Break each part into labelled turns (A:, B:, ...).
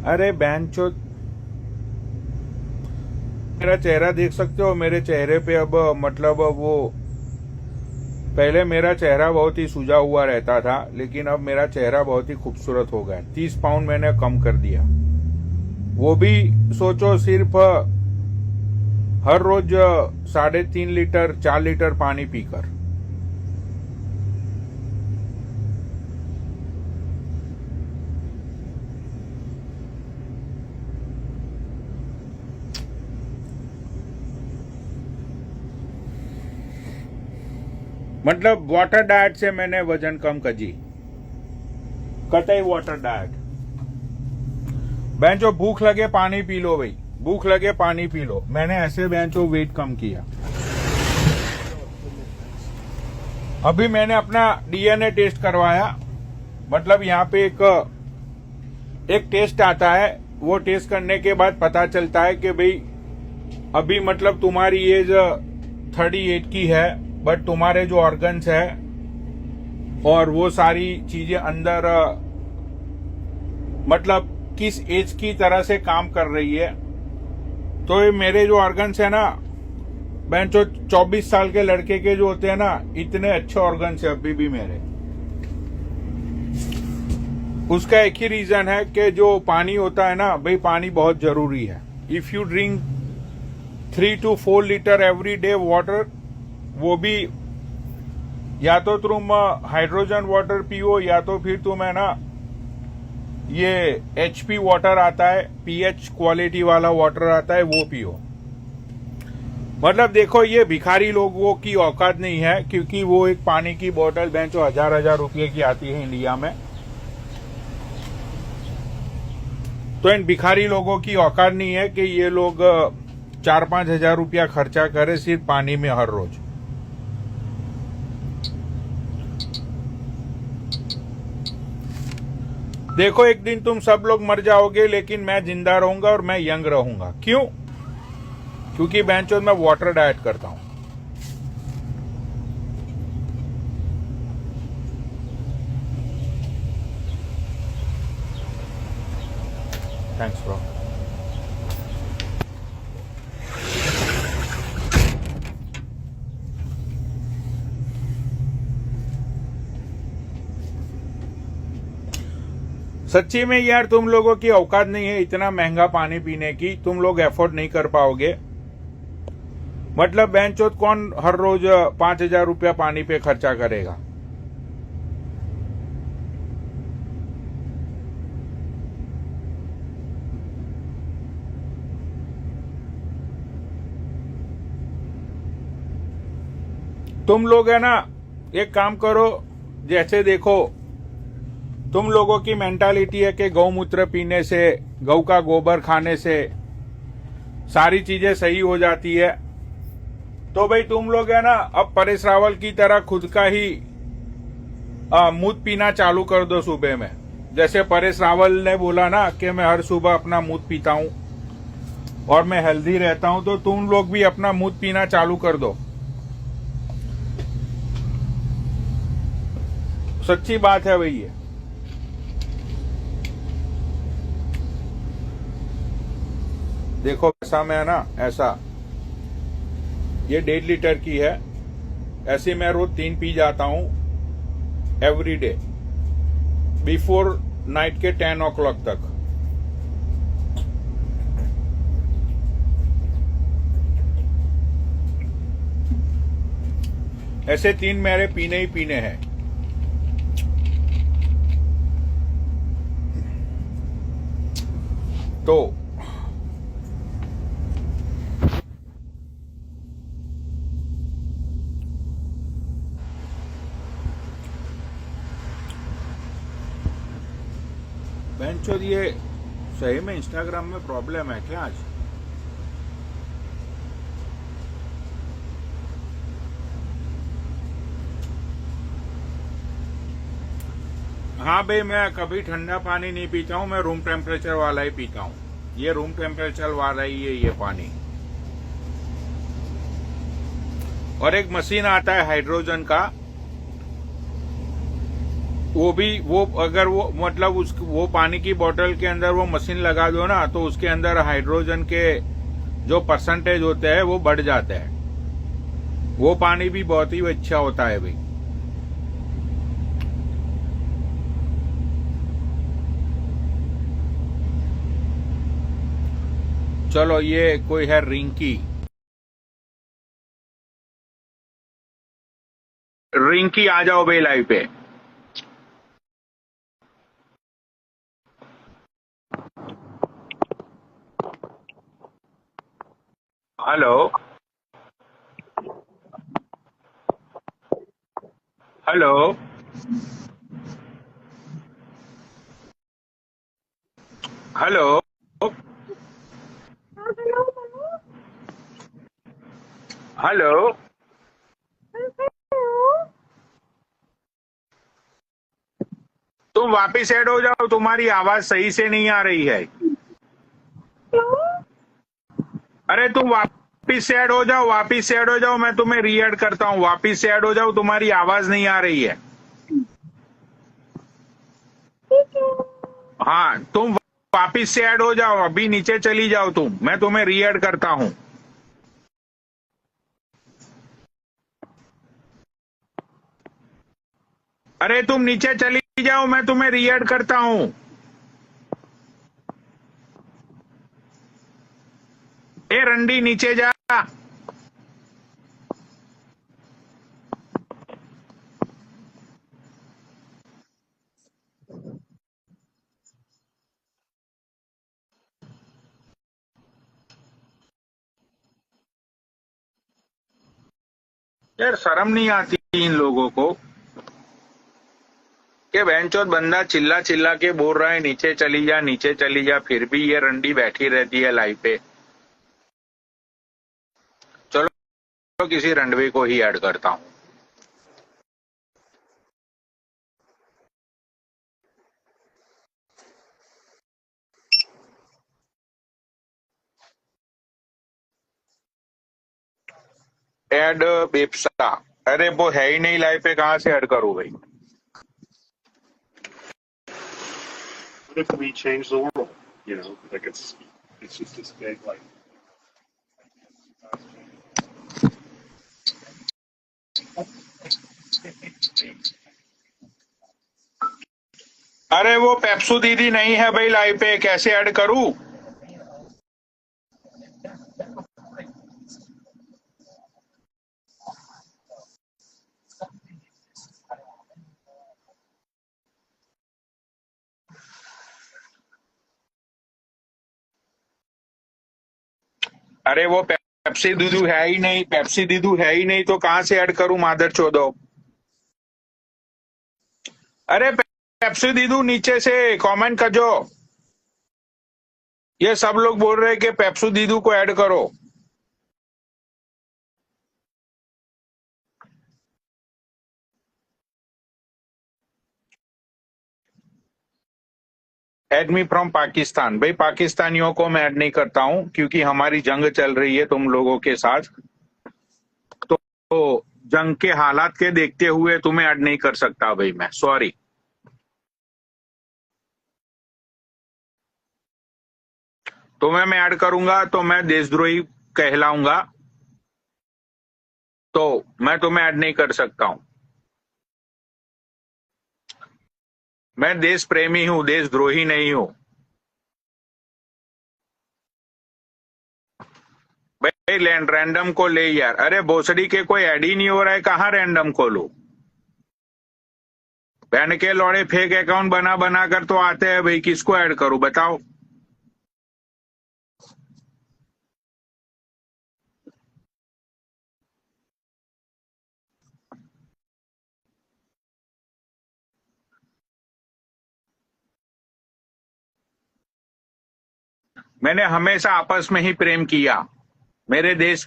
A: अरे बैंचो, मेरा चेहरा देख सकते हो? मेरे चेहरे पे अब मतलब वो, पहले मेरा चेहरा बहुत ही सूजा हुआ रहता था, लेकिन अब मेरा चेहरा बहुत ही खूबसूरत हो गया। 30 पाउंड मैंने कम कर दिया। वो भी सोचो, सिर्फ हर रोज 3.5 लीटर 4 लीटर पानी पीकर। मतलब वाटर डाइट से मैंने वजन कम कजी, कतई वाटर डाइट। बेंचो भूख लगे पानी पी लो भाई, भूख लगे पानी पी लो। मैंने ऐसे बेंचो वेट कम किया। अभी मैंने अपना डीएनए टेस्ट करवाया। मतलब यहाँ पे एक टेस्ट आता है, वो टेस्ट करने के बाद पता चलता है कि भाई अभी मतलब तुम्हारी एज 38 की है, बट तुम्हारे जो ऑर्गन्स है और वो सारी चीजें अंदर मतलब किस एज की तरह से काम कर रही है। तो ये मेरे जो ऑर्गन्स है ना, बेंचो 24 साल के लड़के के जो होते हैं ना, इतने अच्छे ऑर्गन्स है अभी भी मेरे। उसका एक ही रीजन है कि जो पानी होता है ना भाई, पानी बहुत जरूरी है। If you drink 3 to 4 litre every day water, वो भी या तो तुम हाइड्रोजन वाटर पियो, या तो फिर तुम है ना ये HP वाटर आता है, पीएच क्वालिटी वाला वाटर आता है, वो पियो। मतलब देखो, ये भिखारी लोगों की औकात नहीं है, क्योंकि वो एक पानी की बोतल बेंचो 1000 रुपये की आती है इंडिया में। तो इन भिखारी लोगों की औकात नहीं है कि ये लोग 4-5 हजार रुपया खर्चा करे सिर्फ पानी में हर रोज। देखो, एक दिन तुम सब लोग मर जाओगे, लेकिन मैं जिंदा रहूंगा और मैं यंग रहूंगा। क्यों? क्योंकि बेंचो मैं वाटर डाइट करता हूं। Thanks bro. सच्ची में यार, तुम लोगों की औकात नहीं है इतना महंगा पानी पीने की, तुम लोग एफोर्ड नहीं कर पाओगे। मतलब बेंचोत कौन हर रोज 5,000 रुपया पानी पे खर्चा करेगा? तुम लोग है ना, एक काम करो, जैसे देखो तुम लोगों की मेंटालिटी है कि गौमूत्र पीने से, गौ का गोबर खाने से सारी चीजें सही हो जाती है। तो भाई तुम लोग है ना, अब परेश रावल की तरह खुद का ही मूत पीना चालू कर दो सुबह में। जैसे परेश रावल ने बोला ना कि मैं हर सुबह अपना मूत पीता हूं और मैं हेल्दी रहता हूं, तो तुम लोग भी अपना मूत पीना चालू कर दो। सच्ची बात है भाई। ये देखो, ऐसा में है ना, ऐसा ये 1.5 लीटर की है, ऐसे मैं रोज 3 पी जाता हूं एवरी डे बिफोर नाइट के 10 o'clock तक। ऐसे 3 मेरे पीने ही पीने हैं। तो बेंचो, ये सही में इंस्टाग्राम में प्रॉब्लम है क्या आज? हाँ भाई, मैं कभी ठंडा पानी नहीं पीता हूँ, मैं रूम टेम्परेचर वाला ही पीता हूँ। ये रूम टेम्परेचर वाला ही है ये पानी। और एक मशीन आता है हाइड्रोजन का, वो भी वो अगर वो मतलब उस वो पानी की बोतल के अंदर वो मशीन लगा दो ना तो उसके अंदर हाइड्रोजन के जो परसेंटेज होते हैं वो बढ़ जाते हैं। वो पानी भी बहुत ही अच्छा होता है भाई। चलो ये कोई है रिंकी। रिंकी आ जाओ भाई लाइव पे। हेलो। हेलो। हेलो। हेलो। तुम वापिस ऐड हो जाओ, तुम्हारी आवाज सही से नहीं आ रही है। अरे तुम वापिस से ऐड हो जाओ, वापिस से ऐड हो जाओ, मैं तुम्हें री ऐड करता हूँ। वापिस से ऐड हो जाओ, तुम्हारी आवाज नहीं आ रही है। हाँ तुम वापिस से ऐड हो जाओ, अभी नीचे चली जाओ तुम, मैं तुम्हें री ऐड करता हूँ। अरे तुम नीचे चली जाओ, मैं तुम्हें री ऐड करता हूँ। ए रंडी नीचे जा। यार शर्म नहीं आती इन लोगों को कि बहनचोद बंदा चिल्ला चिल्ला के बोल रहा है नीचे चली जा, नीचे चली जा, फिर भी ये रंडी बैठी रहती है लाइव पे। चलो किसी रंडवे को ही ऐड करता हूँ। ऐड बेपसा। अरे वो है ही नहीं लाइव पे, कहाँ से ऐड करूँ भाई।
B: What if we change the world? You know, like it's just this big like.
A: अरे वो पेप्सू दीदी नहीं है भाई लाइव पे, कैसे ऐड करूँ। अरे वो पेप्सी दीदू है ही नहीं, पेप्सी दीदू है ही नहीं तो कहाँ से ऐड करूँ मादर चोदो। अरे पेप्सी दीदू नीचे से कमेंट कर जो। ये सब लोग बोल रहे हैं कि पेप्सू दीदू को ऐड करो। Add me from Pakistan. भाई पाकिस्तानियों को मैं ऐड नहीं करता हूं क्योंकि हमारी जंग चल रही है तुम लोगों के साथ। तो जंग के हालात के देखते हुए तुम्हें ऐड नहीं कर सकता भाई, मैं सॉरी। तुम्हें मैं ऐड करूंगा तो मैं देशद्रोही कहलाऊंगा, तो मैं तुम्हें ऐड नहीं कर सकता हूं। मैं देश प्रेमी हूं, देशद्रोही नहीं हूं। भाई रैंडम को ले यार। अरे भोसड़ी के कोई ऐड ही नहीं हो रहा है, कहाँ रैंडम को लो। बहन के लौड़े फेक अकाउंट बना बना कर तो आते हैं भाई, किसको ऐड करूं बताओ। मैंने हमेशा आपस में ही प्रेम किया। मेरे देश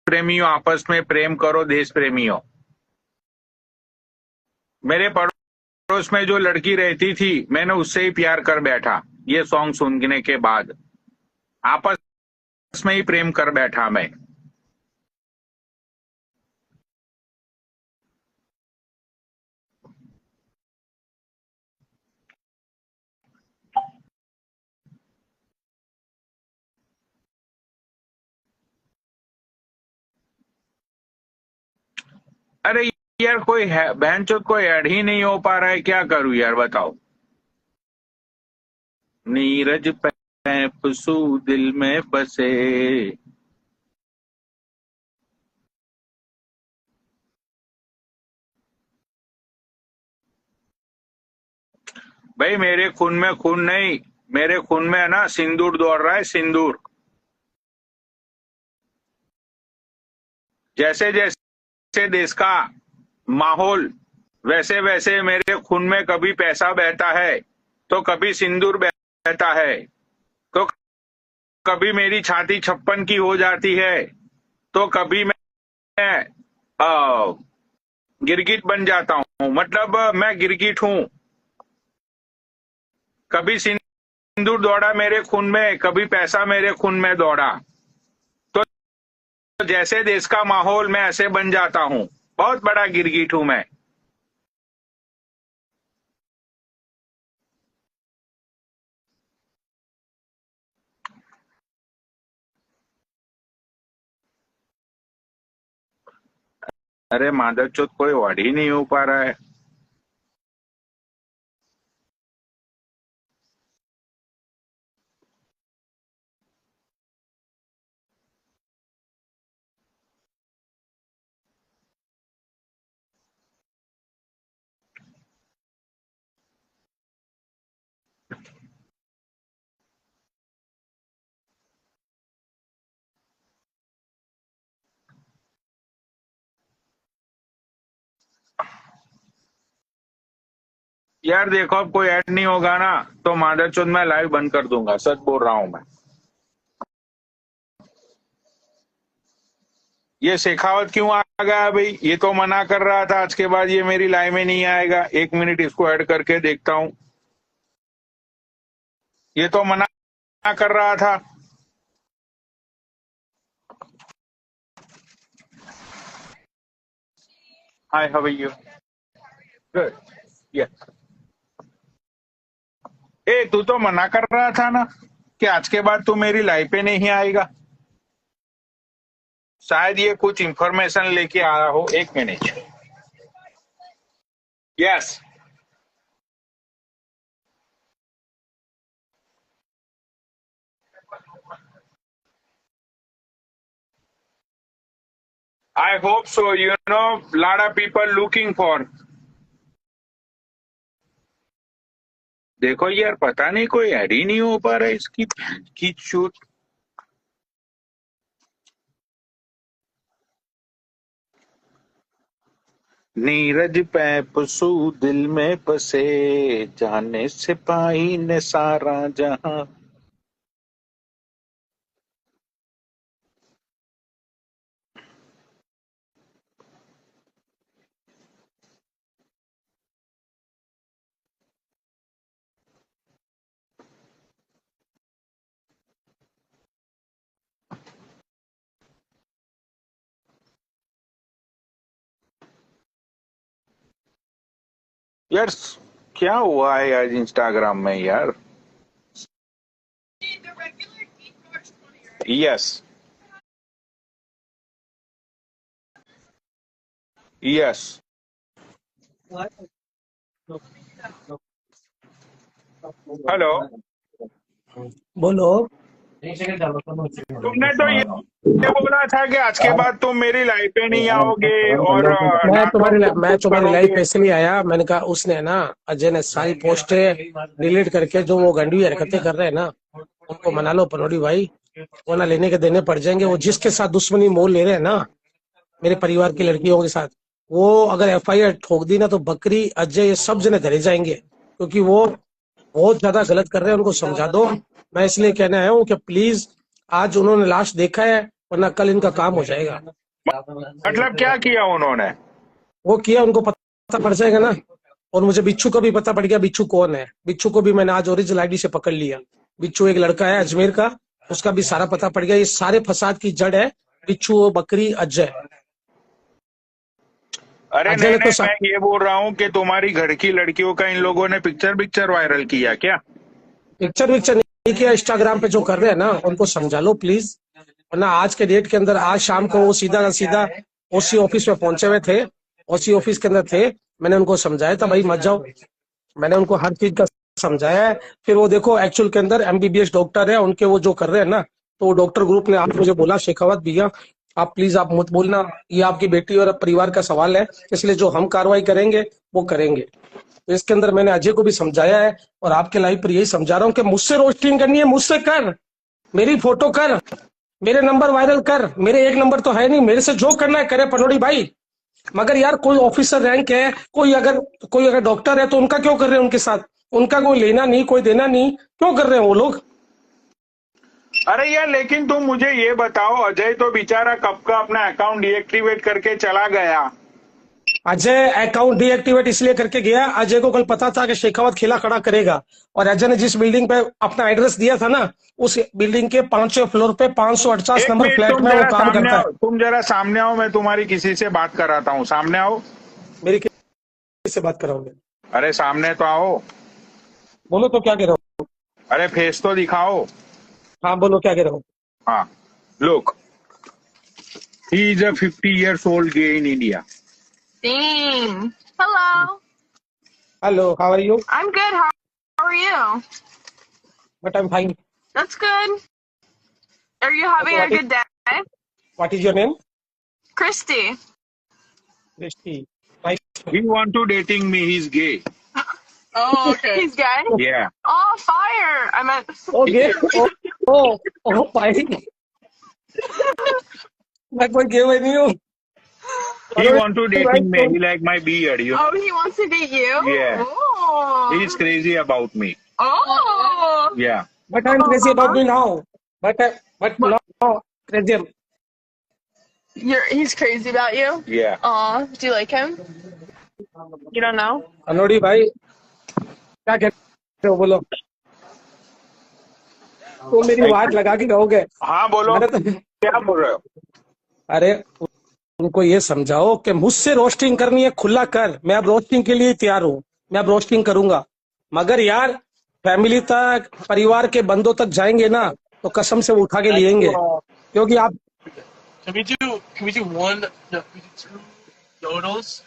A: प्रेमियों, आपस में प्रेम करो देश प्रेमियों। मेरे पड़ोस में जो लड़की रहती थी मैंने उससे ही प्यार कर बैठा, ये सॉन्ग सुनने के बाद। आपस में ही प्रेम कर बैठा मैं। अरे यार कोई है बहनचोद, कोई ऐड ही नहीं हो पा रहा है, क्या करूं यार बताओ। नीरज पैपसू दिल में बसे। भाई मेरे खून में खून नहीं, मेरे खून में है ना सिंदूर दौड़ रहा है, सिंदूर। जैसे जैसे देश का माहौल, वैसे वैसे मेरे खून में कभी पैसा बहता है, तो कभी सिंदूर बहता है, तो कभी मेरी छाती 56 की हो जाती है, तो कभी मैं गिरगिट बन जाता हूँ। मतलब मैं गिरगिट हूँ। कभी सिंदूर दौड़ा मेरे खून में, कभी पैसा मेरे खून में दौड़ा, तो जैसे देश का माहौल मैं ऐसे बन जाता हूँ। बहुत बड़ा गिरगिट हूं मैं। अरे मादरचोद कोई वर्ड ही नहीं हो पा रहा है। यार देखो अब कोई ऐड नहीं होगा ना, तो मादरचोद मैं लाइव बंद कर दूंगा, सच बोल रहा हूं मैं। ये शेखावत क्यों आ गया भाई? ये तो मना कर रहा था आज के बाद ये मेरी लाइव में नहीं आएगा। 1 मिनट इसको ऐड करके देखता हूं। ये तो मना कर रहा था। Hi, how are you? Good. Yes. ए तू तो मना कर रहा था ना कि आज के बाद तू मेरी लाइव पे नहीं आएगा। शायद ये कुछ इंफॉर्मेशन लेके आया हो। 1 minute. Yes. I hope so. Lot of people looking for. देखो यार पता नहीं कोई ऐड ही नहीं हो पा रहा है इसकी की शूट। नीरज पैपसू दिल में बसे, जाने सिपाही ने सारा जहां। यार क्या हुआ है आज इंस्टाग्राम में यार? यस। यस। हेलो।
C: बोलो।
A: तुमने तो ये बोला था कि आज के बाद तुम मेरी लाइफ पे नहीं आओगे और ना तो
C: मैं
A: कुछ
C: तुम्हारी लाइफ
A: करोगे।
C: पे इसलिए आया, मैंने कहा उसने ना, अजय ने सारी पोस्टें डिलीट करके जो वो गंदी हरकतें कर रहे हैं ना, उनको मना लो पनोड़ी भाई, वरना लेने के देने पड़ जाएंगे। वो जिसके साथ दुश्मनी मोल ले रहे हैं ना, मेरे परिवार की लड़कियों के साथ, वो अगर FIR ठोक दी ना, तो बकरी, अजय, ये सब जने धरे जाएंगे, क्योंकि वो बहुत ज्यादा गलत कर रहे हैं। उनको समझा दो। मैं इसलिए कहने आया हूँ कि प्लीज, आज उन्होंने लाश देखा है, वरना कल इनका काम हो जाएगा।
A: मतलब क्या किया उन्होंने?
C: वो किया, उनको पता पड़ जाएगा ना। और मुझे बिच्छू का भी पता पड़ गया, बिच्छू कौन है। बिच्छू को भी मैंने आज ओरिजिनल ID से पकड़ लिया। बिच्छू एक लड़का है अजमेर का, उसका भी सारा पता पड़ गया। ये सारे फसाद की जड़ है बिच्छू, बकरी, अजय।
A: अरे
C: अजय
A: नहीं
C: ने तो
A: नहीं, मैं ये बोल रहा हूँ कि तुम्हारी घर की लड़कियों का इन लोगों ने पिक्चर वायरल किया क्या?
C: पिक्चर नहीं किया। इंस्टाग्राम पे जो कर रहे हैं ना, उनको समझा लो प्लीज, वरना आज के डेट के अंदर, आज शाम को वो सीधा का सीधा OC ऑफिस में पहुंचे हुए थे ओसी ऑफिस के अंदर थे, मैंने उनको समझाया था भाई मत जाओ, मैंने उनको हर चीज का समझाया है। फिर वो देखो एक्चुअल के अंदर एमबीबीएस डॉक्टर है, उनके वो जो कर रहे हैं ना, तो वो डॉक्टर ग्रुप ने आज मुझे बोला शेखावत भैया आप प्लीज आप मत बोलना, ये आपकी बेटी और परिवार का सवाल है, इसलिए जो हम कार्रवाई करेंगे वो करेंगे। तो इसके अंदर मैंने अजय को भी समझाया है और आपके लाइव पर यही समझा रहा हूँ कि मुझसे रोस्टिंग करनी है मुझसे कर, मेरी फोटो कर, मेरे नंबर वायरल कर, मेरे एक नंबर तो है नहीं, मेरे से जो करना है करे पनोड़ी भाई। मगर यार कोई ऑफिसर रैंक है, कोई अगर डॉक्टर है तो उनका क्यों कर रहे हैं उनके साथ, उनका कोई लेना नहीं कोई देना नहीं, क्यों कर रहे हैं वो लोग।
A: अरे यार लेकिन तुम मुझे ये बताओ, अजय तो बेचारा कब का अपना अकाउंट डीएक्टिवेट करके चला गया।
C: अजय अकाउंट डीएक्टिवेट इसलिए करके गया, अजय को कल पता था कि शेखावत खेला खड़ा करेगा, और अजय ने जिस बिल्डिंग पे अपना एड्रेस दिया था ना, उस बिल्डिंग के 5वें फ्लोर पे 548
A: एक
C: नंबर
A: मिनट,
C: फ्लैट
A: तुम
C: में वो
A: जरा
C: काम
A: सामने
C: करता
A: आओ,
C: है।
A: तुम जरा सामने आओ, मैं तुम्हारी किसी से बात कराता हूँ, सामने आओ।
C: मेरी किससे बात कराओगे?
A: अरे सामने तो आओ।
C: बोलो तो क्या कह रहे हो?
A: अरे फेस तो दिखाओ।
C: हाँ बोलो क्या कह रहे हो?
A: हाँ, look, he is a 50 years old gay in India.
D: Dang. Hello.
C: Hello, how are you?
D: I'm good. How are you?
C: But I am fine.
D: That's good. Are you having a good day?
C: What is your name?
D: Christy.
C: Christy. Nice.
A: He want to dating me, he's gay.
D: Oh, okay. He's gay?
A: Yeah.
D: Oh, fire. I meant.
C: Okay ओ भाई मैं कोई गे हुए नहीं हूँ।
A: He want to dating me, he like my beard, you know.
D: Oh, he wants to date you?
A: Yeah.
D: Oh.
A: He's crazy about me.
D: Oh.
A: Yeah.
C: But I'm crazy about me now. But now crazy.
D: He's crazy about you?
A: Yeah.
D: Aw. Do you like him? You don't know?
C: अनोड़ी भाई क्या कहते हो बोलो? तो मेरी बात लगा के रहोगे?
A: हाँ बोलो,
C: मैंने तो
A: क्या बोल रहे हो?
C: अरे उनको ये समझाओ कि मुझसे रोस्टिंग करनी है खुला कर, मैं अब रोस्टिंग के लिए तैयार हूँ, मैं अब रोस्टिंग करूंगा। मगर यार फैमिली तक, परिवार के बंदों तक जाएंगे ना तो कसम से वो उठा के लिएंगे, क्योंकि आप
E: Can we do one? No, can we do two yodels?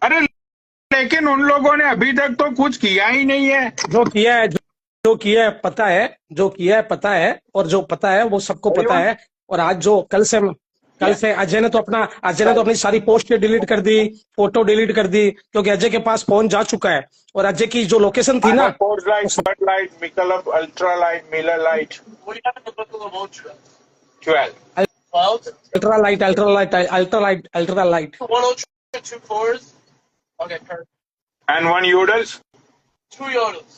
A: अरे लेकिन उन लोगों ने अभी तक तो कुछ किया ही नहीं है।
C: जो किया है पता है, जो किया है पता है, और जो पता है वो सबको पता है। और आज जो कल से अजय ने तो अपनी सारी पोस्ट डिलीट कर दी, फोटो डिलीट कर दी, क्योंकि अजय के पास फोन जा चुका है। और अजय की जो लोकेशन थी ना,
A: Coors Light, Bud Light, Michelob Ultra Light, Miller Light,
E: What do you have in the Michelob Ultra?
A: 12.
E: 12?
C: Ultra light
E: 1 Ultra, 2 Coors. Okay, perfect.
A: And one Yodels?
E: 2 yodels.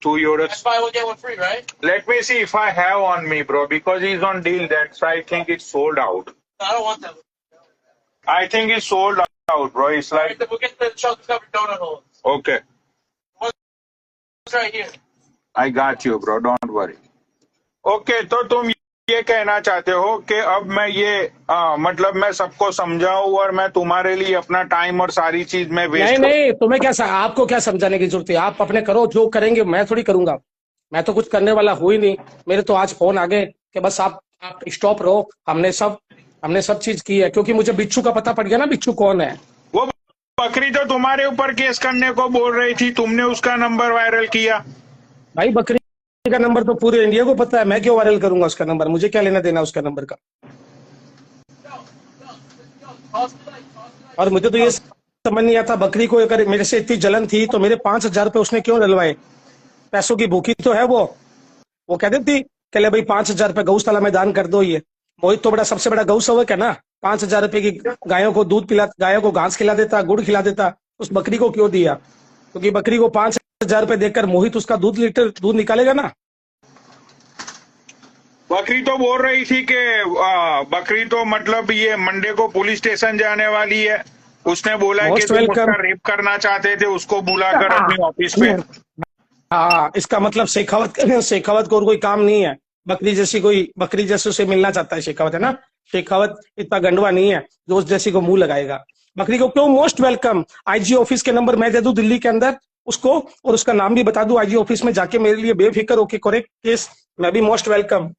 A: 2
E: That's
A: Yodels.
E: buy one get one free, right?
A: Let me see if I have on me, bro, because he's on deal. That's why I think it's sold out.
E: No, I don't want that.
A: I think it's sold out, bro. It's
E: Alright,
A: like,
E: then we'll get the chocolate covered donut holes.
A: okay,
E: It's right here.
A: I got you, bro. Don't worry. Okay, तो तुम ये कहना चाहते हो कि अब मैं मतलब मैं सबको समझाऊं और मैं तुम्हारे लिए अपना टाइम और सारी चीज में वेस्ट
C: नहीं तुम्हें आपको क्या समझाने की जरूरत है? आप अपने करो जो करेंगे, मैं थोड़ी करूंगा, मैं तो कुछ करने वाला हूँ ही नहीं। मेरे तो आज फोन आ गए कि बस आप स्टॉप रहो, हमने सब चीज की है, क्योंकि मुझे बिच्छू का पता पड़ गया ना, बिच्छू कौन है।
A: वो बकरी तो तुम्हारे ऊपर केस करने को बोल रही थी, तुमने उसका नंबर वायरल किया।
C: भाई बकरी का नंबर तो पूरे इंडिया को पता है, मैं क्यों वायरल करूंगा उसका नंबर? मुझे क्या लेना देना उसका नंबर का? और मुझे तो ये समझ नहीं आता, बकरी को अगर मेरे से इतनी जलन थी तो मेरे 5,000 रुपए उसने क्यों डलवाए? पैसों की भूखी तो है वो कह देती कि ले भाई 5,000 रुपए गौशाला में दान कर दो। ये मोहित तो सबसे बड़ा गौ सेवक है ना, 5,000 रुपए की गायों को गायों को घास खिला देता, गुड़ खिला देता, उस बकरी को क्यों दिया? क्योंकि बकरी को 5,000 रुपए देकर मोहित उसका 2 लीटर दूध निकालेगा ना।
A: बकरी तो बोल रही थी कि बकरी तो मतलब ये मंडे को पुलिस स्टेशन जाने वाली है। उसने बोला कि तुम उसका रेप करना चाहते थे, उसको बुलाकर अपने ऑफिस में।
C: हाँ, इसका मतलब शेखावत को और कोई काम नहीं है, बकरी जैसे से मिलना चाहता है शेखावत, है ना। शेखावत इतना गंडवा नहीं है जो उस जैसी को मुंह लगाएगा। बकरी को क्यों मोस्ट वेलकम। आईजी ऑफिस के नंबर मैं दे दूं दिल्ली के अंदर उसको, और उसका नाम भी बता दूं, आईजी ऑफिस में जाके मेरे लिए बेफिक्र होके करेक्ट केस, मैं भी मोस्ट वेलकम।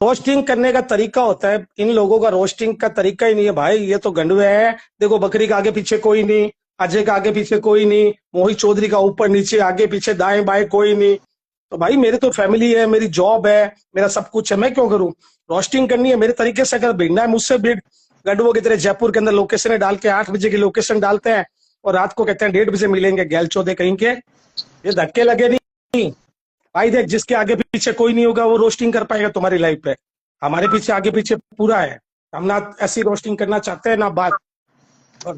C: रोस्टिंग करने का तरीका होता है, इन लोगों का रोस्टिंग का तरीका ही नहीं है भाई, ये तो गंडवे है। देखो बकरी का आगे पीछे कोई नहीं, अजय का आगे पीछे कोई नहीं, मोहित चौधरी का ऊपर नीचे आगे पीछे दाएं बाएं कोई नहीं। तो भाई मेरे तो फैमिली है, मेरी जॉब है, मेरा सब कुछ है, मैं क्यों करूं? रोस्टिंग करनी है मेरे तरीके से, अगर भिड़ना है मुझसे भीड़। गंडवों की तरह जयपुर के अंदर लोकेशन डाल के 8 बजे की लोकेशन डालते हैं और रात को कहते हैं 1:30 बजे मिलेंगे, गैल चौदह कहीं के। ये धक्के लगे नहीं भाई। देख, जिसके आगे पीछे कोई नहीं होगा वो रोस्टिंग कर पाएगा तुम्हारी लाइफ पे। हमारे पीछे आगे पीछे पूरा है, हम ना ऐसी रोस्टिंग करना चाहते हैं ना बात। और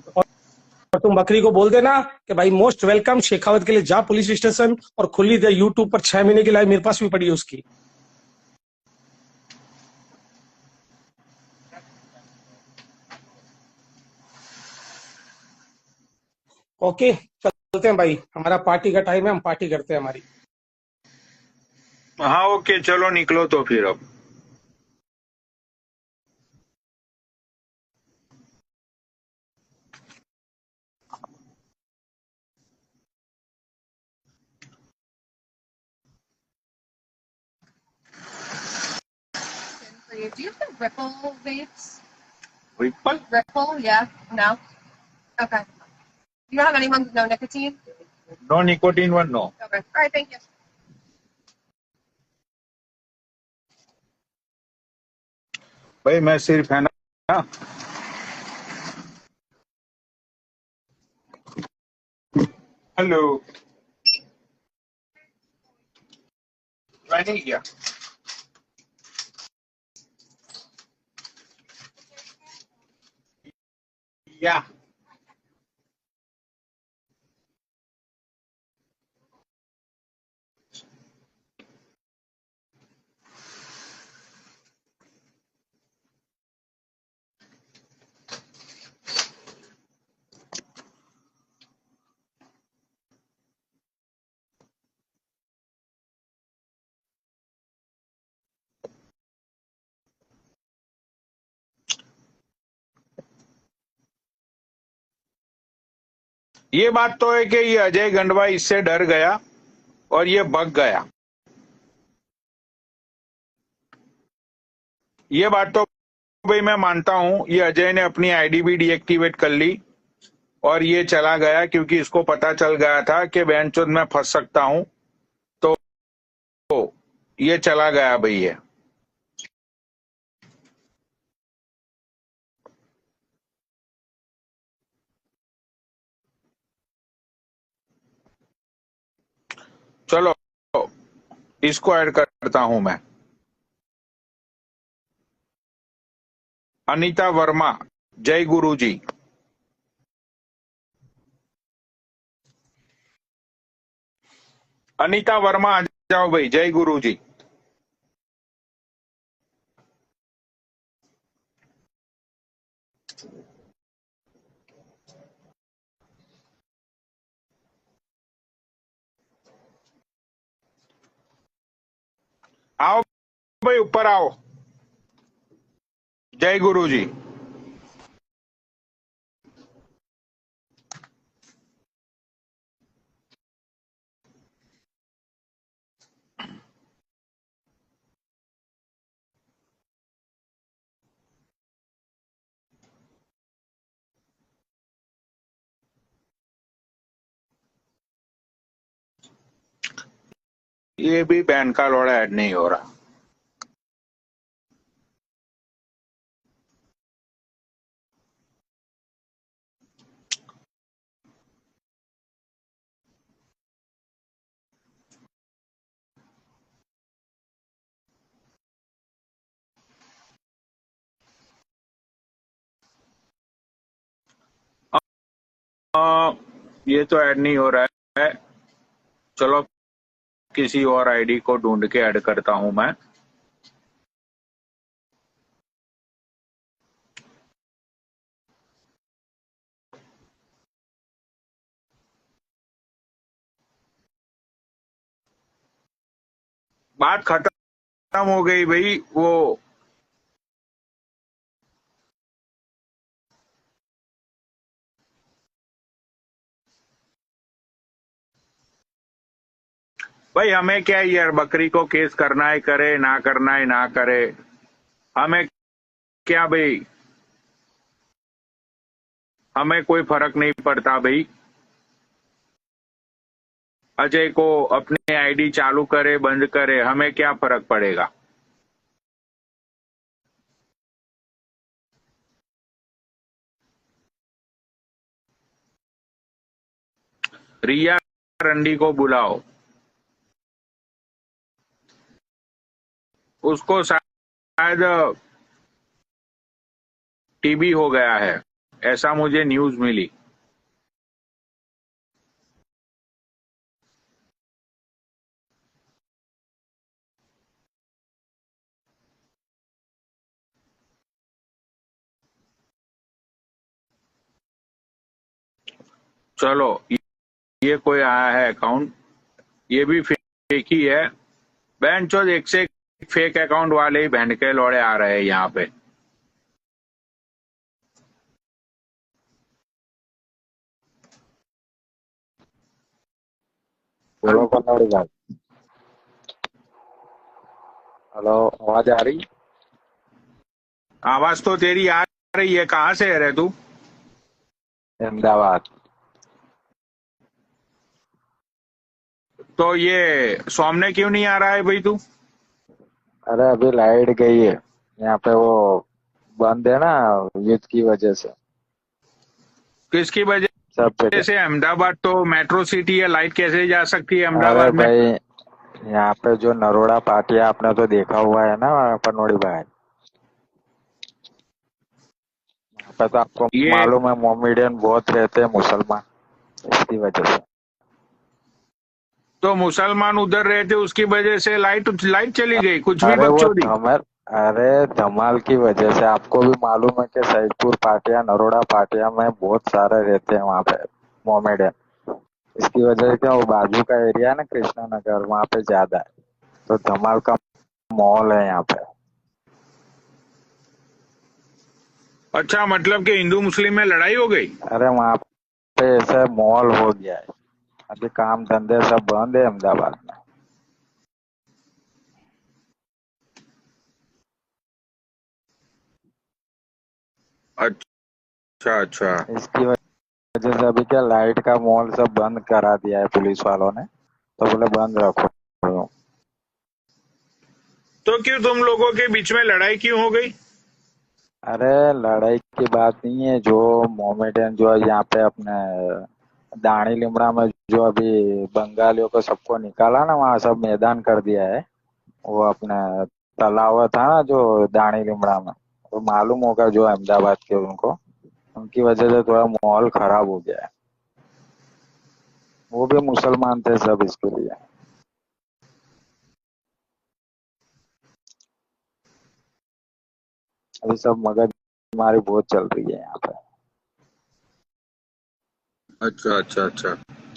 C: तुम बकरी को बोल देना कि भाई मोस्ट वेलकम शेखावत के लिए जा पुलिस स्टेशन, और खुली दे यूट्यूब पर 6 महीने की लाइव मेरे पास भी पड़ी है उसकी। ओके, चलते हैं भाई, हमारा पार्टी का टाइम है, हम पार्टी करते हैं हमारी।
A: हाँ ओके, चलो निकलो तो फिर अब।
D: For you. Do you have the Ripple vapes?
A: Ripple?
D: Ripple, yeah. No. Okay. You don't have anyone with no nicotine?
A: No nicotine one, no.
D: Okay. All right. Thank you.
A: भाई मैं सिर्फ है ना, हेलो, नहीं किया। या ये बात तो है कि ये अजय गंडवा इससे डर गया और ये भग गया। ये बात तो भाई मैं मानता हूं, ये अजय ने अपनी आईडी भी डीएक्टिवेट कर ली और ये चला गया क्योंकि इसको पता चल गया था कि बहनचोद मैं फंस सकता हूं, तो ये चला गया भाई। ये चलो इसको ऐड करता हूं मैं। अनीता वर्मा, जय गुरु जी। अनीता वर्मा आ जाओ भाई, जय गुरु जी। आओ भाई, ऊपर आओ। जय गुरु जी। ये भी बैन का लौड़ा ऐड नहीं हो रहा। ये तो ऐड नहीं हो रहा है। चलो किसी और आईडी को ढूंढ के ऐड करता हूं मैं। बात खत्म हो गई भाई। वो भाई हमें क्या है यार, बकरी को केस करना है करे, ना करना है ना करे। हमें क्या भाई, हमें कोई फर्क नहीं पड़ता भाई। अजय को अपनी आईडी चालू करे बंद करे, हमें क्या फर्क पड़ेगा। रिया रंडी को बुलाओ, उसको शायद टीबी हो गया है, ऐसा मुझे न्यूज मिली। चलो, ये कोई आया है अकाउंट, ये भी फेक ही है। बहन चोद, एक से एक फेक अकाउंट वाले ही बहन के लौड़े आ रहे हैं यहाँ पे।
F: बोलो पनौड़ी भाई। हेलो, आवाज आ रही?
A: आवाज तो तेरी आ रही है, कहाँ से है रे तू?
F: अहमदाबाद।
A: तो ये सामने क्यों नहीं आ रहा है भाई तू?
F: अरे अभी लाइट गई है यहाँ पे, वो बंद है ना युद्ध की वजह से।
A: किसकी वजह
F: सब जगह।
A: से? अहमदाबाद तो मेट्रो सिटी है, लाइट कैसे जा सकती है
F: अरे
A: अहमदाबाद में?
F: भाई, यहाँ पे जो नरोड़ा पार्टी है, आपने तो देखा हुआ है ना पनौड़ी भाई। यहाँ पे तो आपको
A: ये
F: मालूम है मोमेडियन बहुत रहते हैं मुसलमान, इसकी वजह से।
A: तो मुसलमान उधर रहते, उसकी वजह से लाइट चली गई, कुछ भी
F: अरे वो
A: बकचोदी।
F: धमाल की वजह से। आपको भी मालूम है कि सैदपुर पाटिया, नरोड़ा पाटिया में बहुत सारे रहते हैं वहाँ पे मोमेडियन। इसकी वजह से क्या, वो बाजू का एरिया है ना कृष्णा नगर, वहाँ पे ज्यादा है, तो धमाल का माहौल है यहाँ पे।
A: अच्छा, मतलब कि हिंदू मुस्लिम में लड़ाई हो गई?
F: अरे वहाँ पे ऐसा माहौल हो गया है, अभी काम धंधे सब बंद है अहमदाबाद में।
A: अच्छा अच्छा।
F: इसकी वजह से अभी क्या, लाइट का माहौल सब बंद करा दिया है पुलिस वालों ने, तो बोले बंद रखो।
A: तो क्यों तुम लोगों के बीच में लड़ाई क्यों हो गई?
F: अरे लड़ाई की बात नहीं है, जो मोमेडियन जो यहाँ पे अपने दाणी लिमड़ा में जो अभी बंगालियों को सबको निकाला ना, वहाँ सब मैदान कर दिया है। वो अपने तालाब था ना जो दाणी लिमड़ा में, तो मालूम होगा जो अहमदाबाद के उनको, उनकी वजह से थोड़ा माहौल खराब हो गया है। वो भी मुसलमान थे सब, इसके लिए। अभी सब मगजमारी बहुत चल रही है यहाँ पे,
A: अच्छा अच्छा अच्छा।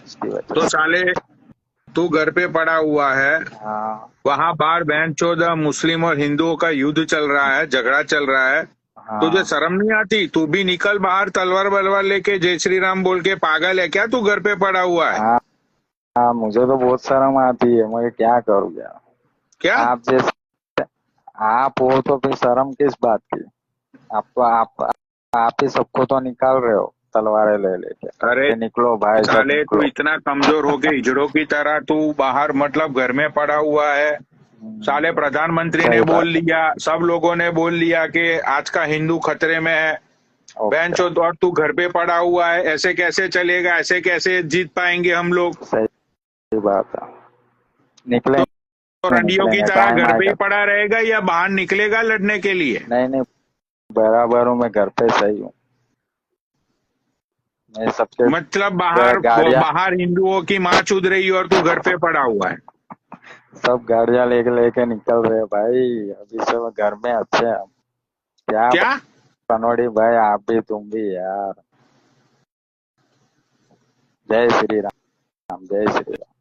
F: इसकी वजह
A: तो
F: से।
A: साले, तू घर पे पड़ा हुआ है,
F: हाँ
A: वहां बाहर बहन चौदह मुस्लिम और हिंदुओं का युद्ध चल रहा है, झगड़ा चल रहा है, तुझे
F: हाँ
A: शर्म नहीं आती? तू भी निकल बाहर, तलवार बलवार लेके जय श्री राम बोल के। पागल है क्या तू? घर पे पड़ा हुआ है
F: हाँ हाँ, मुझे तो बहुत शर्म आती है, मगर क्या करूँ यार।
A: क्या?
F: आप जैसे आप हो तो फिर शर्म किस बात की? आपको आप ही सबको तो निकाल रहे हो तलवारें ले लेके।
A: अरे
F: कि निकलो भाई, सब
A: साले, तू
F: निकलो।
A: इतना कमजोर हो गए हिजड़ों की तरह, तू बाहर मतलब घर में पड़ा हुआ है। साले प्रधानमंत्री ने
F: सही
A: बोल
F: बात है।
A: लिया, सब लोगों ने बोल लिया कि आज का हिंदू खतरे में है। बहन
F: ओके,
A: चोद, और तू घर पे पड़ा हुआ है, ऐसे कैसे चलेगा? ऐसे कैसे जीत पाएंगे हम लोग?
F: सही बात है। निकलेंगे
A: तो रंडियों की तरह
F: टाइम
A: घर पे ही
F: आएगा।
A: पड़ा रहेगा या बाहर निकलेगा लड़ने के लिए?
F: नहीं नहीं, बराबर हूँ मैं, घर पे सही हूँ मैं सबके।
A: मतलब बाहर
F: गाड़ियाँ
A: बाहर हिंदुओं की माँ चुद रही और तू घर पे पड़ा हुआ है?
F: सब गाड़ियाँ लेके लेके निकल रहे हैं भाई, अभी सब घर में अच्छे हैं। क्या
A: क्या?
F: पनौड़ी भाई, आप भी तुम भी यार। जय श्री राम, जय श्री राम।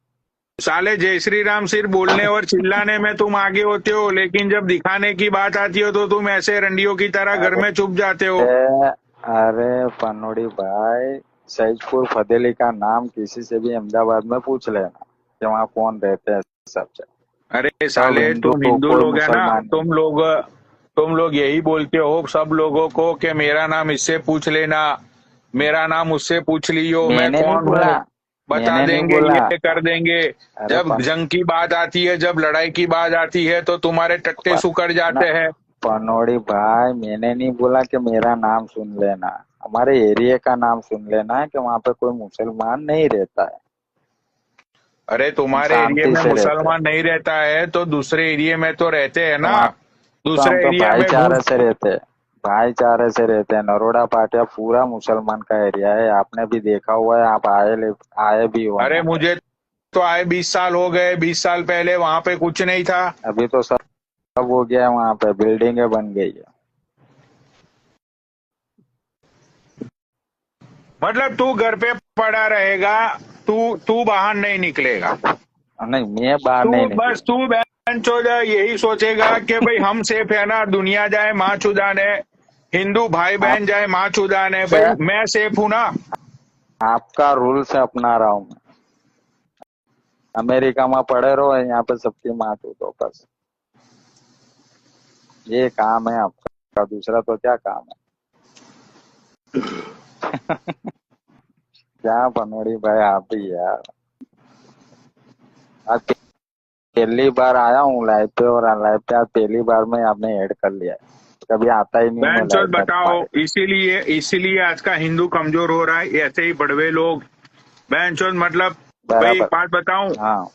A: साले, जय श्री राम सिर्फ बोलने और चिल्लाने में तुम आगे होते हो, लेकिन जब दिखाने की बात आती हो तो तुम ऐसे रंडियों की तरह घर में छुप जाते हो।
F: अरे पनौड़ी भाई, सैदपुर फतेली का नाम किसी से भी अहमदाबाद में पूछ लेना कि वहाँ कौन रहते हैं सब जगह।
A: अरे
F: सब
A: साले,
F: हिंदू,
A: तुम हिंदू
F: कोई
A: लोग है ना,
F: मुसलमान नहीं।
A: तुम लोग यही बोलते हो सब लोगों को कि मेरा नाम इससे पूछ लेना, मेरा नाम उससे पूछ लियो, मैं
F: मैंने नहीं
A: कौन
F: बोला,
A: हूँ, बता
F: मैंने नहीं
A: देंगे,
F: बोला।
A: ये कर देंगे।
F: अरे
A: जब जंग की बात आती है, जब लड़ाई की बात आती है तो तुम्हारे टट्टे सुकड़ जाते हैं।
F: पनौड़ी भाई, मैंने नहीं बोला कि मेरा नाम सुन लेना, हमारे एरिया का नाम सुन लेना है कि वहाँ पे कोई मुसलमान नहीं रहता है,
A: अरे
F: हम
A: तुम्हारे एरिया
F: शांति
A: में
F: से रहते हैं।
A: मुसलमान नहीं रहता है तो दूसरे एरिया में तो रहते हैं
F: तो
A: ना।
F: वहाँ तो हम
A: दूसरे
F: तो
A: एरिया में
F: भाईचारे
A: घुस
F: से रहते हैं, भाईचारे से रहते हैं। नरोड़ा पाटिया पूरा मुसलमान का एरिया है, आपने भी देखा हुआ है, आप आए भी हो
A: अरे
F: यहाँ पे।
A: मुझे तो आए 20 साल हो गए, 20 साल पहले वहां पे कुछ नहीं था।
F: अभी तो सब हो गया है, वहाँ पे बिल्डिंगें बन गई है।
A: मतलब तू घर पे पड़ा रहेगा, तू तू बाहर नहीं निकलेगा।
F: नहीं, मैं बाहर
A: तू
F: नहीं
A: बस
F: निकलूंगा।
A: तू बहन चोद यही सोचेगा कि भाई हम सेफ है ना, दुनिया जाए माँ चुदाने, हिंदू भाई बहन जाए माँ चुदाने,
F: आपसे
A: भाई मैं सेफ हूं ना।
F: आपका रूल्स अपना रहा हूँ मैं। अमेरिका में पड़े रहो, यहाँ पे सबकी माँ दो बस, ये काम है आपका, दूसरा तो क्या काम है। क्या पनोड़ी भाई, आप भी यार। आज पहली बार आया हूँ लाइव पे, और लाइव पे आज पहली बार में आपने ऐड कर लिया है, कभी आता ही नहीं हूँ मैं
A: बहन
F: लाइव
A: चोद
F: में
A: बताओ,
F: तुम्हारे।
A: इसीलिए इसीलिए आज का हिंदू कमजोर हो रहा है, ऐसे ही बड़वे लोग। बहन चोद मतलब भाई एक
F: बराबर।
A: बात बताऊं,
F: हाँ।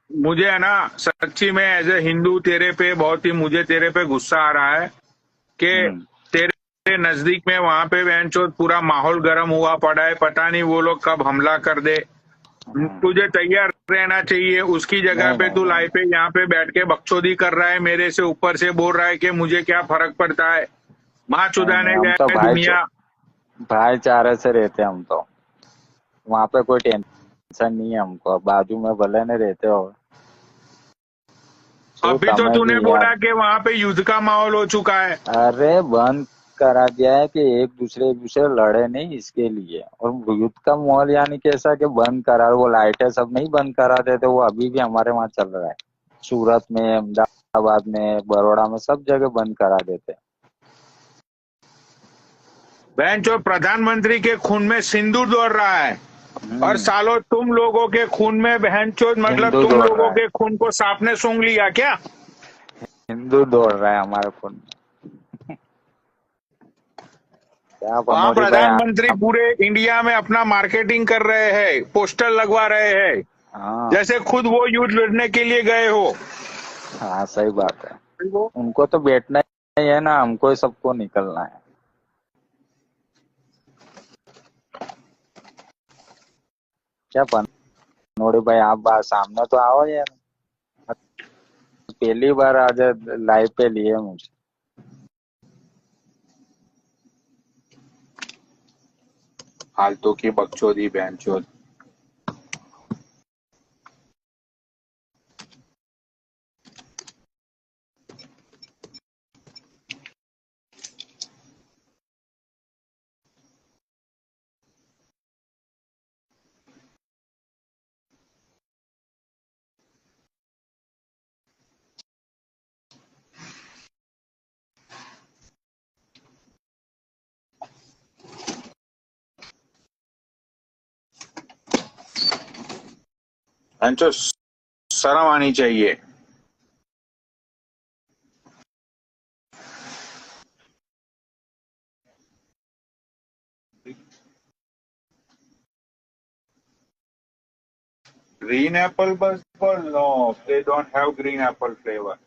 A: मुझे है ना सच्ची में एज ए हिंदू तेरे पे बहुत ही, मुझे तेरे पे गुस्सा आ रहा है कि
F: हम्म।
A: तेरे नजदीक में वहां पे बहनचोद पूरा माहौल गर्म हुआ पड़ा है, पता नहीं वो लोग कब हमला कर दे।
F: हम्म।
A: तुझे तैयार रहना चाहिए। उसकी जगह
F: नहीं
A: पे
F: नहीं
A: तू
F: नहीं
A: लाइव पे यहाँ पे बैठ के बकचोदी कर रहा है, मेरे से ऊपर से बोल रहा है कि मुझे क्या फर्क पड़ता है, माँ
F: नहीं नहीं,
A: चुदाने
F: हम तो
A: जाए दुनिया।
F: भाईचारे से रहते हैं हम तो, वहाँ पे कोई टेंशन नहीं है हमको, बाजू में भले नहीं रहते हो। सो
A: अभी तो
F: तमें
A: तूने
F: भी यार।
A: बोला कि वहां पे युद्ध का माहौल हो चुका है।
F: अरे बंद करा दिया है कि एक दूसरे लड़े नहीं इसके लिए, और युद्ध का माहौल यानी कैसा कि बंद करा, वो लाइटें सब नहीं बंद करा देते, वो अभी भी हमारे वहाँ चल रहा है। सूरत में, अहमदाबाद में, बड़ौदा में, सब जगह बंद करा देते हैं।
A: बहनचोद प्रधानमंत्री के खून में सिंदूर दौड़ रहा है, और
F: हम्म।
A: सालों तुम लोगों के खून में बहनचोद मतलब
F: हिंदू
A: तुम
F: दौड़
A: लोगों
F: रहा है,
A: के खून को सांप ने सूंघ लिया क्या?
F: हिंदू दौड़ रहा है हमारे खून में। क्या
A: वहां
F: बनोरी भाई
A: प्रधानमंत्री
F: आप।
A: पूरे इंडिया में अपना मार्केटिंग कर रहे हैं, पोस्टर लगवा रहे हैं,
F: हाँ।
A: जैसे खुद वो युद्ध लड़ने के लिए गए हो।
F: हाँ सही बात है, उनको तो बैठना ही है ना, हमको ही सबको निकलना है। क्या बनोड़ी भाई, आप बात सामने तो आओ यार, पहली बार आज लाइव पे लिए मुझे।
A: फालतू की बकचोदी बहनचोद। बहनचोद शर्म आनी चाहिए। Green apple but no, they don't have green apple flavor.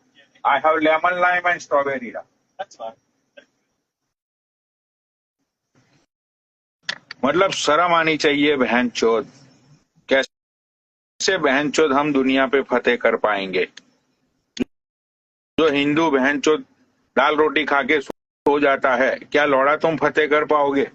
A: I have lemon, lime and strawberry. मतलब शर्म आनी चाहिए बहनचोद। कैसे बहनचोद हम दुनिया पे फतेह कर पाएंगे? जो हिंदू बहनचोद दाल रोटी खा के सो जाता है, क्या लौड़ा तुम फतेह कर पाओगे?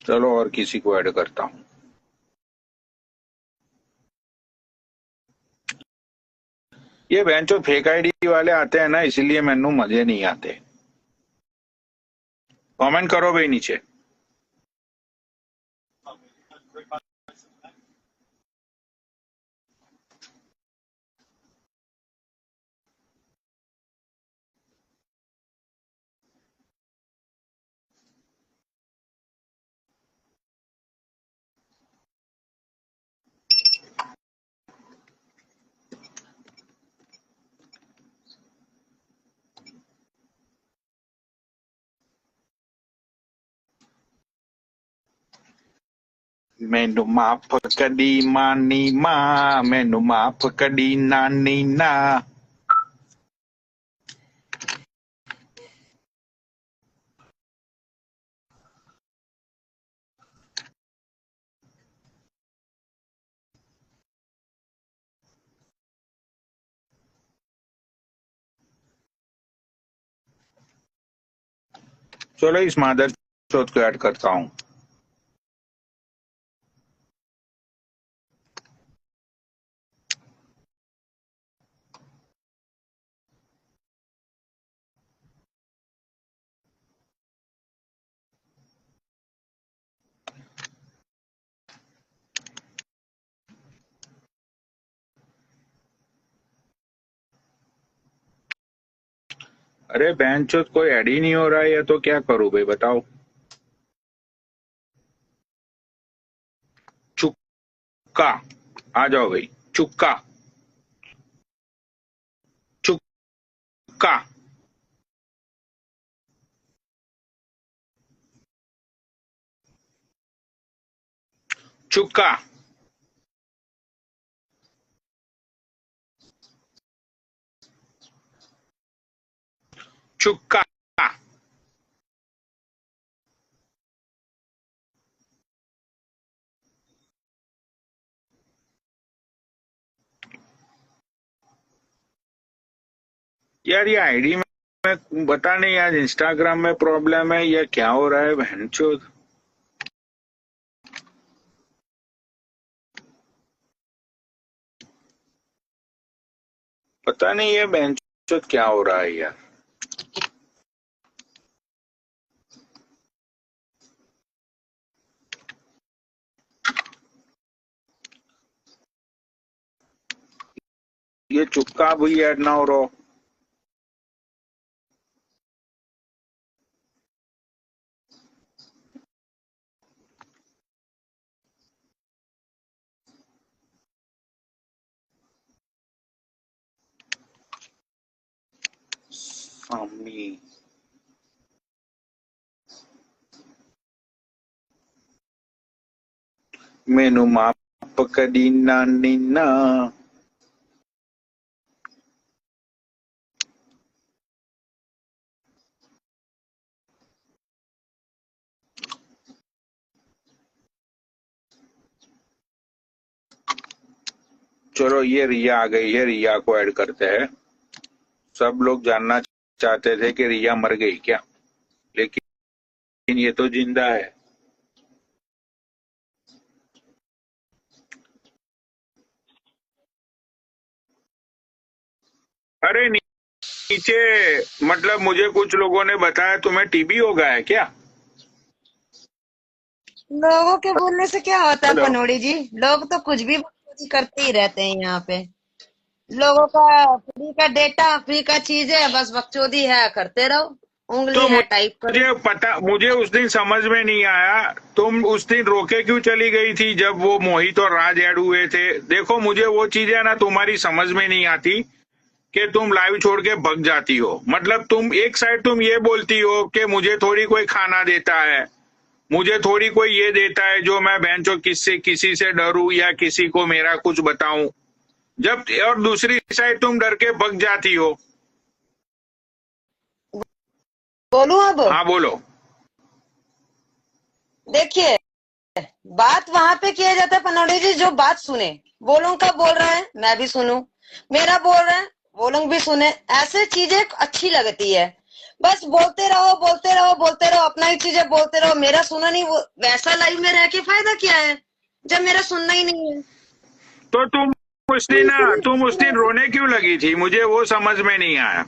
A: चलो और किसी को ऐड करता हूँ। ये बेंचो फेक आईडी वाले आते हैं ना, इसलिए मैनू मजे नहीं आते। कमेंट करो भाई नीचे। मैनू माफ कदी मानी मां, मैनू माफ कदी नानी ना। चलो इस मादर चौथ को ऐड करता हूँ। अरे बेंचो कोई ऐड ही नहीं हो रहा है, तो क्या करूं भाई बताओ। चुक्का आ जाओ भाई, चुक्का चुक्का। चुक्का चुक्का। यार ये आईडी में पता नहीं, आज इंस्टाग्राम में प्रॉब्लम है या क्या हो रहा है बहनचोद। पता नहीं ये बहनचोद क्या हो रहा है यार। ये चुक्का भी ऐड ना हो रहा। सामने मैनू माफ कदी नानी ना। चलो ये रिया आ गई है, रिया को ऐड करते हैं। सब लोग जानना चाहते थे कि रिया मर गई क्या, लेकिन ये तो जिंदा है। अरे नीचे मतलब मुझे कुछ लोगों ने बताया तुम्हें टीबी हो गया है क्या।
G: लोगों के बोलने से क्या होता है
A: हेलो।
G: पनोड़ी जी, लोग तो कुछ भी बकचोदी करते ही रहते हैं यहाँ पे। लोगों का फ्री का डेटा, फ्री का चीज है, बस बकचोदी है, करते रहो, उंगली
A: तो
G: है टाइप करो।
A: मुझे उस दिन समझ में नहीं आया, तुम उस दिन रोके क्यों चली गई थी जब वो मोहित और राज ऐड हुए थे। देखो मुझे वो चीजें ना तुम्हारी समझ में नहीं आती कि तुम लाइव छोड़ के भग जाती हो। मतलब तुम एक साइड तुम ये बोलती हो कि मुझे थोड़ी कोई खाना देता है, मुझे थोड़ी कोई ये देता है जो मैं बेंचो किसी से डरूं या किसी को मेरा कुछ बताऊं, जब और दूसरी साइड तुम डर के भग जाती हो।
G: बोलूं अब?
A: हाँ बोलो।
G: देखिए, बात वहां पे किया जाता है पनोड़ी जी, जो बात सुने। वो लोग का बोल रहे हैं मैं भी सुनूं, मेरा बोल रहे हैं वो लोग भी सुने, ऐसे चीजें अच्छी लगती है। बस बोलते रहो बोलते रहो बोलते रहो, अपना ही चीजें बोलते रहो, मेरा सुना नहीं। वो वैसा लाइव में रह के फायदा क्या है जब मेरा सुनना ही नहीं है।
A: तो तुम उस दिन रोने क्यों लगी थी? मुझे वो समझ में नहीं आया।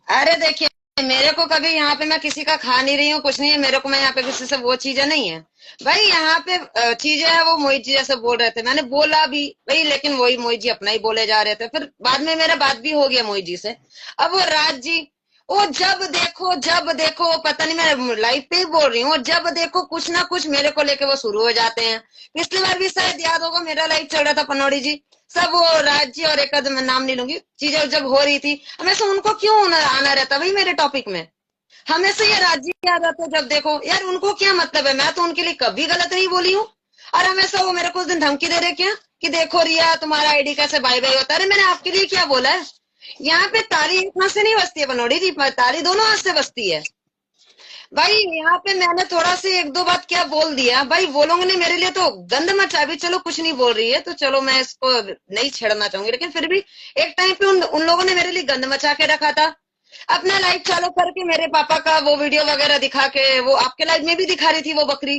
G: अरे देखिए, मेरे को कभी यहाँ पे मैं किसी का खा नहीं रही हूँ, कुछ नहीं है मेरे को, मैं यहाँ पे किसी से वो चीजें नहीं है भाई। यहाँ पे चीजें है, वो मोहित जी जैसे बोल रहे थे, मैंने बोला भी भाई, लेकिन वही मोहित जी अपना ही बोले जा रहे थे। फिर बाद में मेरा बात भी हो गया मोहित जी से। अब वो राज जी, वो जब देखो पता नहीं, मैं लाइव पे ही बोल रही हूँ, जब देखो कुछ ना कुछ मेरे को लेके वो शुरू हो जाते हैं। पिछली बार भी शायद याद होगा, मेरा लाइव चल रहा था, पनौड़ी जी सब वो राज जी और एक मैं नाम नहीं लूंगी, चीजें जब हो रही थी, हमेशा उनको क्यों आना रहता भाई मेरे टॉपिक में? हमेशा ये राज जी आ जाते जब देखो। यार उनको क्या मतलब है? मैं तो उनके लिए कभी गलत नहीं बोली हूँ। और हमेशा वो मेरे को उस दिन धमकी दे रहे क्या कि देखो रिया तुम्हारा आईडी कैसे बाय बाय होता है। अरे मैंने आपके लिए क्या बोला है? यहाँ पे ताली एक हाथ से नहीं बजती है बनोड़ी जी, ताली दोनों हाथ से बजती है भाई। यहाँ पे मैंने थोड़ा से एक दो बात क्या बोल दिया भाई, वो लोगों ने मेरे लिए तो गंद मचा भी। चलो कुछ नहीं बोल रही है तो चलो मैं इसको नहीं छेड़ना चाहूंगी, लेकिन फिर भी एक टाइम पे उन लोगों ने मेरे लिए गंद मचा के रखा था। अपना लाइव चालू करके मेरे पापा का वो वीडियो वगैरह दिखा के, वो आपके लाइव में भी दिखा रही थी वो बकरी,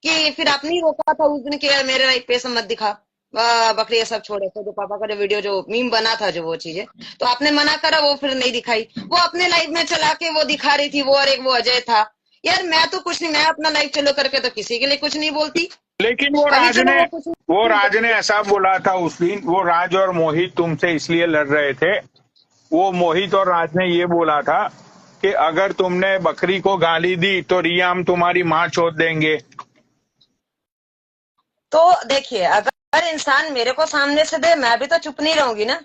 G: कि फिर आपने ही रोका था उस दिन के मेरे लाइव पे सब मत दिखा बकरी, ये सब छोड़े थे। जो पापा का जो वीडियो जो मीम बना था, जो वो चीजें तो आपने मना करा, वो फिर नहीं दिखाई। वो अपने लाइव में चला के वो दिखा रही थी वो, और एक वो अजय था। यार मैं तो कुछ नहीं, मैं अपना लाइव चालू करके तो किसी के लिए कुछ नहीं बोलती।
A: लेकिन वो राज ने ऐसा बोला था उस दिन, वो राज और मोहित तुमसे इसलिए लड़ रहे थे। वो मोहित और राज ने ये बोला था कि अगर तुमने बकरी को गाली दी तो रिया हम तुम्हारी माँ चोद देंगे।
G: तो देखिए, अगर इंसान मेरे को सामने से दे, मैं भी तो चुप नहीं रहूंगी ना।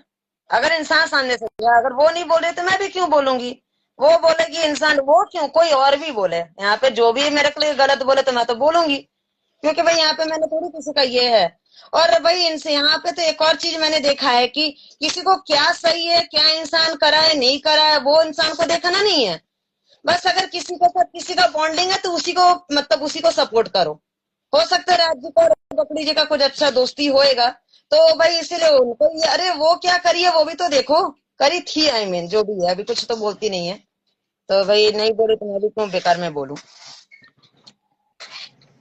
G: अगर इंसान सामने से दे, अगर वो नहीं बोले तो मैं भी क्यों बोलूंगी? वो बोलेगी इंसान, वो क्यों, कोई और भी बोले यहाँ पे, जो भी मेरे के लिए गलत बोले तो मैं तो बोलूंगी, क्योंकि भाई यहाँ पे मैंने थोड़ी किसी का ये है। और भाई इनसे यहाँ पे तो एक और चीज मैंने देखा है कि किसी को क्या सही है, क्या इंसान करा है नहीं करा है, वो इंसान को देखना नहीं है। बस अगर किसी के साथ किसी का बॉन्डिंग है तो उसी को, मतलब उसी को सपोर्ट करो। हो सकता है राज्य का और बकरी जी का कुछ अच्छा दोस्ती होएगा, तो भाई इसीलिए उनको ये, अरे वो क्या करी है वो भी तो देखो, करी थी आई मीन जो भी है, अभी कुछ तो बोलती नहीं है, तो भाई नहीं बोली तो मैं भी क्यों बेकार में बोलूं।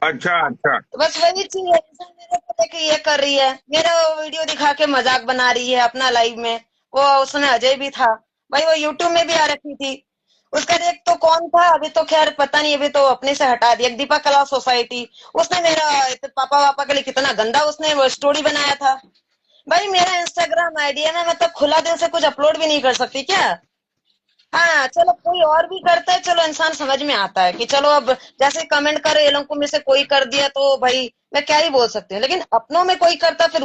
A: अच्छा
G: तो बस वही चीज है, इंसान मेरे को लेके ये कर रही है, मेरा वीडियो दिखा के मजाक बना रही है अपना लाइव में। वो उसमें अजय भी था भाई, वो यूट्यूब में भी आ रखी थी। उसका एक तो कौन था, अभी तो खैर पता नहीं, अभी तो अपने से हटा दिया। दीपा कला सोसाइटी, उसने मेरा पापा वापा के लिए कितना गंदा उसने वो स्टोरी बनाया था। भाई मेरा इंस्टाग्राम आईडी है ना, मैं तो खुला दिल से कुछ अपलोड भी नहीं कर सकती क्या? हाँ चलो कोई और भी करता है, चलो इंसान समझ में आता है कि चलो अब जैसे कमेंट करे ये लोगों को में से कोई कर दिया तो भाई मैं क्या ही बोल सकती हूँ, लेकिन अपनों में कोई करता फिर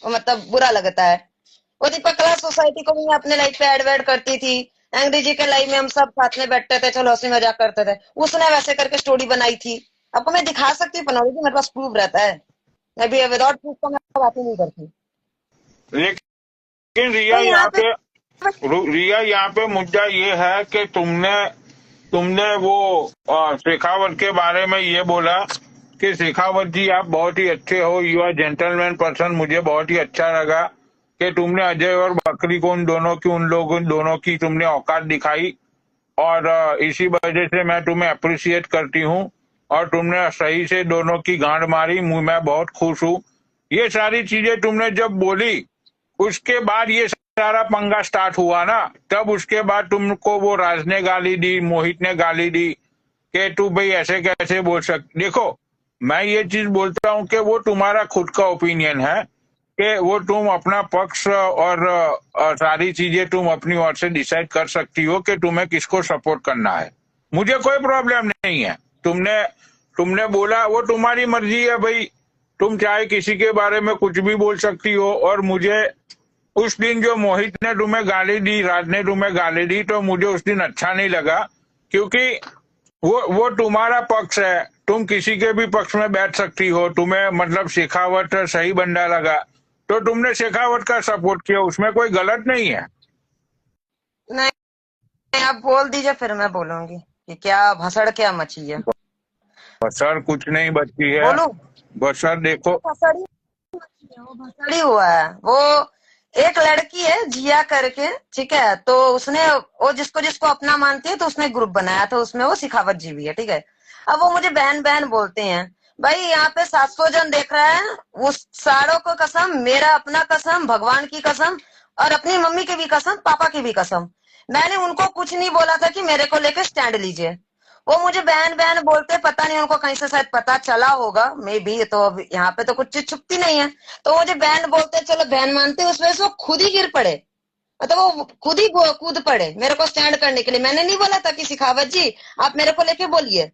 G: मतलब बुरा लगता है। वो दीपक कला सोसाइटी को भी मैं अपने लाइफ पे एड करती थी, अंग्रेजी के लाइव में हम सब साथ में बैठते थे, चलो हंसी मजाक करते थे। उसने वैसे करके स्टोरी बनाई थी, आपको मैं दिखा सकती हूँ पनौड़ी जी, मेरे पास प्रूफ रहता है। मैं भी विदाउट प्रूफ का मैं बात ही नहीं करती।
A: लेकिन रिया यहाँ पे मुद्दा ये है कि तुमने वो शेखावत के बारे में ये बोला कि शेखावत जी आप बहुत ही अच्छे हो, यू आर जेंटलमैन पर्सन। मुझे बहुत ही अच्छा लगा कि तुमने अजय और बकरी को उन दोनों की तुमने औकात दिखाई, और इसी वजह से मैं तुम्हें अप्रिशिएट करती हूँ, और तुमने सही से दोनों की गांड मारी। मैं बहुत खुश हूँ। ये सारी चीजें तुमने जब बोली, उसके बाद ये सारा पंगा स्टार्ट हुआ ना, तब उसके बाद तुमको वो राज ने गाली दी, मोहित ने गाली दी कि तू भाई ऐसे कैसे बोल सकती। देखो मैं ये चीज बोलता हूँ कि वो तुम्हारा खुद का ओपिनियन है कि वो तुम अपना पक्ष और सारी चीजें तुम अपनी ओर से डिसाइड कर सकती हो कि तुम्हें किसको सपोर्ट करना है। मुझे कोई प्रॉब्लम नहीं है। तुमने बोला, वो तुम्हारी मर्जी है भाई, तुम चाहे किसी के बारे में कुछ भी बोल सकती हो। और मुझे उस दिन जो मोहित ने तुम्हें गाली दी, राज ने तुम्हें गाली दी, तो मुझे उस दिन अच्छा नहीं लगा, क्योंकि वो तुम्हारा पक्ष है, तुम किसी के भी पक्ष में बैठ सकती हो। तुम्हें मतलब शेखावत सही बंदा लगा तो तुमने शेखावत का सपोर्ट किया, उसमें कोई गलत नहीं है।
G: नहीं आप बोल दीजिए फिर मैं बोलूंगी कि क्या भसड़ क्या मची है।
A: बसर कुछ नहीं बची है।
G: बोलूं?
A: बसर देखो
G: भसड़ी हुआ है वो। एक लड़की है जिया करके, ठीक है, तो उसने वो जिसको जिसको अपना मानती है तो उसने ग्रुप बनाया था, उसमें वो सिखावत जी भी है, ठीक है। अब वो मुझे बहन बहन बोलते हैं। भाई यहाँ पे 700 जन देख रहा है, उस सारों को कसम, मेरा अपना कसम, भगवान की कसम और अपनी मम्मी की भी कसम, पापा की भी कसम, मैंने उनको कुछ नहीं बोला था कि मेरे को लेकर स्टैंड लीजिए। वो मुझे बहन बहन बोलते, पता नहीं उनको कहीं से शायद पता चला होगा, मे बी, तो अब यहाँ पे तो कुछ चीज छुपती नहीं है, तो मुझे बहन बोलते, चलो बहन मानते, उस वजह से वो खुद ही गिर पड़े, मतलब वो खुद ही कूद पड़े मेरे को स्टैंड करने के लिए। मैंने नहीं बोला था कि सिखावत जी आप मेरे को लेके बोलिए,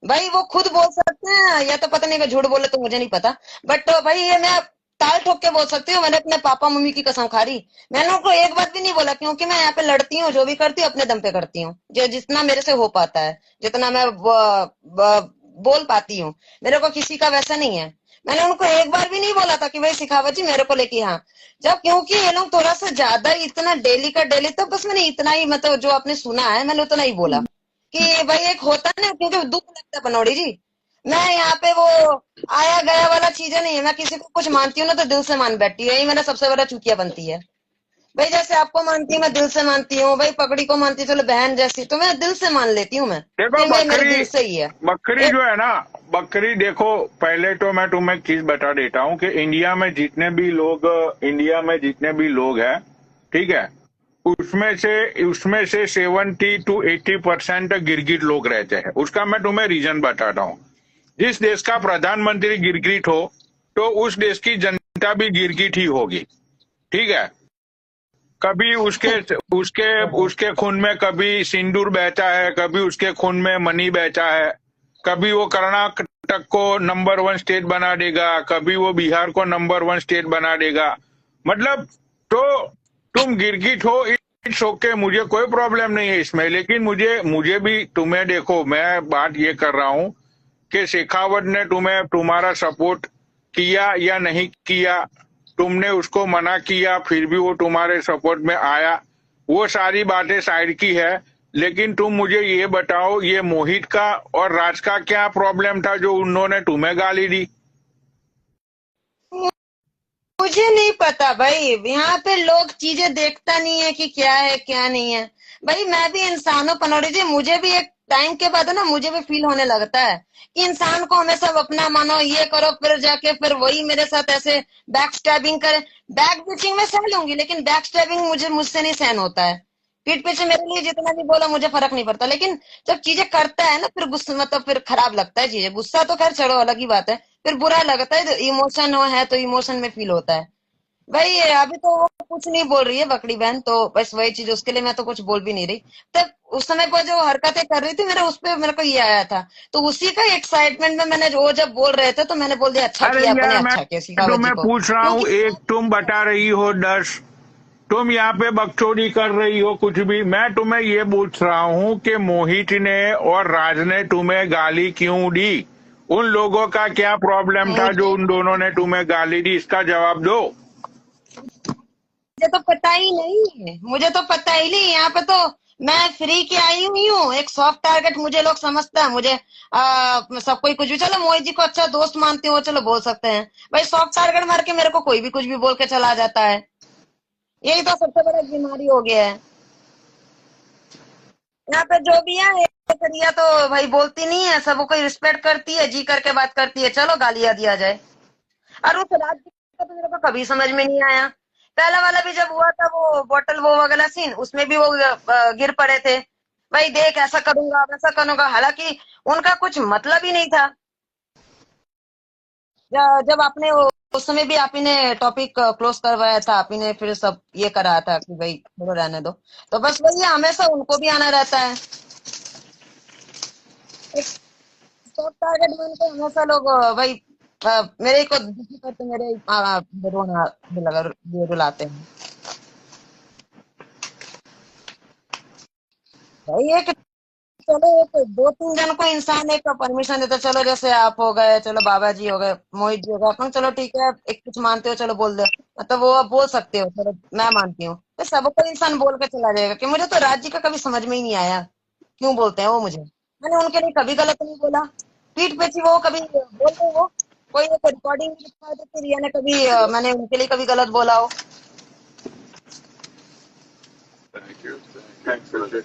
G: भाई वो खुद बोल सकते हैं, या तो पता नहीं अगर झूठ बोले तो मुझे नहीं पता, बट भाई ये मैं ताल ठोक के बोल सकती हूँ, मैंने अपने पापा मम्मी की कसम खा रही, मैंने उनको एक बात भी नहीं बोला, क्योंकि मैं यहाँ पे लड़ती हूँ, जो भी करती हूँ अपने दम पे करती हूँ, जो जितना मेरे से हो पाता है, जितना मैं बोल पाती हूँ, मेरे को किसी का वैसा नहीं है। मैंने उनको एक बार भी नहीं बोला था कि भाई सिखावत जी मेरे को लेके, हाँ, जब क्योंकि ये लोग थोड़ा सा ज्यादा इतना डेली का डेली, तो बस मैंने इतना ही, मतलब जो आपने सुना है मैंने उतना ही बोला कि भाई एक होता है ना, क्योंकि दुख लगता है बनोड़ी जी, मैं यहाँ पे वो आया गया वाला चीजें नहीं है, मैं किसी को कुछ मानती हूँ ना तो दिल से मान बैठती हूँ, यही मेरा सबसे बड़ा चूतिया बनती है। भाई जैसे आपको मानती हूँ मैं दिल से मानती हूँ, भाई पगड़ी को मानती हूँ, चलो बहन जैसी, तो मैं दिल से मान लेती हूँ मैं,
A: देखो
G: कि भाई मेरे
A: बकरी,
G: दिल से ही है।
A: बकरी जो है ना, बकरी देखो, पहले तो मैं तुम्हें एक चीज बता देता हूँ कि इंडिया में जितने भी लोग हैं, ठीक है, उसमें से 70 to 80% गिरगिट लोग रहते हैं। उसका मैं तुम्हें रीजन बताता हूँ। जिस देश का प्रधानमंत्री गिरगिट हो तो उस देश की जनता भी गिरगिट ही होगी, ठीक है। कभी उसके खून में कभी सिंदूर बहता है, कभी उसके खून में मनी बहता है, कभी वो कर्नाटक को नंबर 1 स्टेट बना देगा, कभी वो बिहार को नंबर 1 स्टेट बना देगा। मतलब तो तुम गिरगिट हो, इट्स ओके, मुझे कोई प्रॉब्लम नहीं है इसमें, लेकिन मुझे भी तुम्हें देखो, मैं बात ये कर रहा हूँ कि शेखावत ने तुम्हारा सपोर्ट किया या नहीं किया, तुमने उसको मना किया फिर भी वो तुम्हारे सपोर्ट में आया, वो सारी बातें साइड की है। लेकिन तुम मुझे ये बताओ, ये मोहित का और राज का क्या प्रॉब्लम था जो उन्होंने तुम्हें गाली दी?
G: मुझे नहीं पता भाई, यहाँ पे लोग चीजें देखता नहीं है कि क्या है क्या नहीं है। भाई मैं भी इंसान हूँ पनौड़ी जी, मुझे भी एक टाइम के बाद ना मुझे भी फील होने लगता है कि इंसान को हमें सब अपना मानो, ये करो, फिर जाके फिर वही मेरे साथ ऐसे बैक स्टैबिंग करे। बैक बिचिंग में सह लूंगी, लेकिन बैक स्टैबिंग मुझसे नहीं सहन होता है। पीठ पीछे मेरे लिए जितना भी बोला मुझे फर्क नहीं पड़ता, लेकिन जब चीजें करता है ना फिर गुस्सा, मतलब फिर खराब लगता है चीजें। गुस्सा तो खैर छोड़ो, अलग ही बात है, फिर बुरा लगता है, इमोशन हो है तो इमोशन में फील होता है। भाई अभी तो वो कुछ नहीं बोल रही है बकरी बहन, तो बस वही चीज, उसके लिए मैं तो कुछ बोल भी नहीं रही। तब उस समय पर जो हरकतें कर रही थी मेरे, उस पे मेरे को ये आया था, तो उसी का एक्साइटमेंट में मैंने वो जब बोल रहे थे तो मैंने बोल दिया अच्छा
A: अरे
G: किया अपने,
A: यार, मैं
G: अच्छा किया सिखावत जी
A: तुम्हें
G: को,
A: पूछ रहा हूँ,
G: क्योंकि
A: एक तुम बता रही हो 10, तुम यहाँ पे बकचोदी कर रही हो कुछ भी। मैं तुम्हें ये पूछ रहा हूँ कि मोहित ने और राज ने तुम्हें गाली क्यों दी? उन लोगों का क्या प्रॉब्लम था जो उन दोनों ने तुम्हें गाली दी? इसका जवाब दो।
G: मुझे तो पता ही नहीं, मुझे तो पता ही नहीं। यहाँ पे तो मैं फ्री की आई हुई हूँ, एक सॉफ्ट टारगेट मुझे लोग समझता है, मुझे सब कोई कुछ भी, चलो मोहित जी को अच्छा दोस्त मानती हूँ, चलो बोल सकते हैं। भाई सॉफ्ट टारगेट मार के मेरे को कोई भी कुछ भी बोल के चला जाता है, यही तो सबसे बड़ा बीमारी हो गया है। यहाँ पे जो भी है एक रिया तो भाई बोलती नहीं है, सबको कोई रिस्पेक्ट करती है, जी करके बात करती है, चलो गालियां दिया जाए। और उस राज्य का तो मेरे को कभी समझ में नहीं आया। पहला वाला भी जब हुआ था वो बॉटल वो वाला सीन, उसमें भी वो गिर पड़े थे, भाई देख ऐसा करूंगा वैसा करूंगा, हालांकि उनका कुछ मतलब ही नहीं था। जब आपने उस समय भी आप ही ने टॉपिक क्लोज करवाया था, आप ही ने फिर सब ये करा था कि भाई छोड़ो रहने दो, तो बस वही है, हमेशा उनको भी आना रहता है। स्टॉप टारगेट में उनको हमेशा लोग भाई मेरे को दुखी करते, मेरे रोना ये रुलाते हैं। भाई एक चलो एक 2-3 जन को इंसान एक परमिशन देता, चलो जैसे आप हो गए, चलो बाबा जी हो गए, मोहित जी हो गए, अपन चलो ठीक है, एक कुछ मानते हो चलो बोल दो, मतलब वो आप बोल सकते हो, चलो मैं मानती हूँ, तो सबको इंसान बोल के चला जाएगा। कि मुझे तो राज्य का कभी समझ में ही नहीं आया क्यों बोलते हैं वो मुझे, मैंने उनके लिए कभी गलत नहीं बोला, पीठ पे वो कभी बोल रहे वो, कोई एक रिकॉर्डिंग दिखा देती रिया ने कभी मैंने उनके लिए कभी गलत बोला हो,
B: Thanks for the